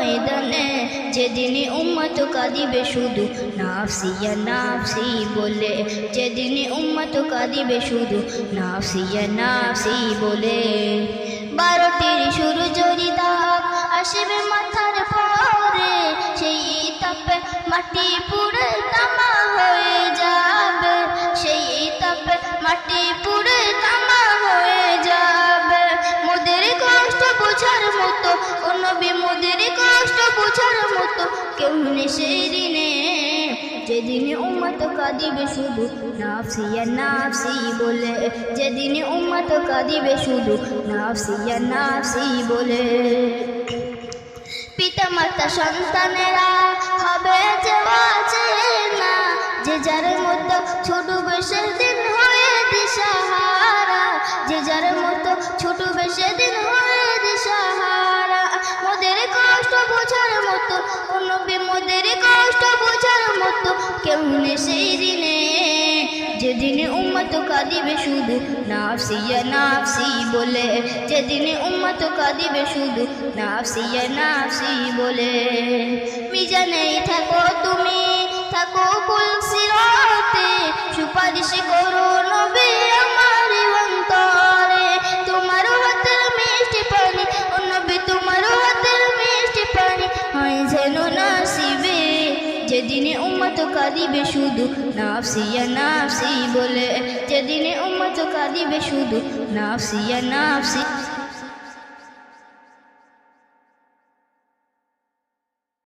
ময়দানে, যেদিন উম্মত কাঁদিবে শুধু নাফসি ইয়া নাফসি বলে, যেদিন উম্মত কাঁদিবে শুধু নাফসি ইয়া নাফসি বলে। 12টির সূর্যের তাপ আসবে মাথার পরে, সেই তাপে মাটি পুড়ে তামা হয়ে যাবে, সেই তাপে মাটি পুড়ে তামা হয়ে যাবে। মোদের কষ্ট বোঝার মতো ও নবী, মোদের কষ্ট বোঝার মতো কেউ নেই সেই দিনে, যেদিন উম্মত কাঁদিবে শুধু নাফসি ইয়া নাফসি বলে, যেদিন উম্মত কাঁদিবে শুধু নাফসি ইয়া নাফসি বলে। পিতা মাতা সন্তানেরা হবে যে অচেনা, যে যার মতো ছোট বেশে দিন হয়ে দিশাহারা, যে যার মতো ছোট বেশে দিন হয়ে দিশাহারা। মোদের কষ্ট বোঝার মতো ও নবী, মোদের কষ্ট বোঝার মতো কেউ নেই সেই দিনে, যেদিন উম্মত কাঁদিবে শুধু নাফসি ইয়া নাফসি বলে, যেদিন উম্মত কাঁদিবে শুধু নাফসি ইয়া নাফসি বলে। মিজানেই থাকো তুমি, থাকো কুল সিরাতে, সুপারিশ করো নবী আমার অন্তরে। তোমার হাতের মিষ্টি পানি ও নবী, তোমার হাতের মিষ্টি পানি হয় যেন নসিবে, যেদিন উম্মত কাঁদিবে শুধু নাফসি ইয়া নাফসি বলে, যেদিন উম্মত কাঁদিবে শুধু নাফসি ইয়া নাফসি।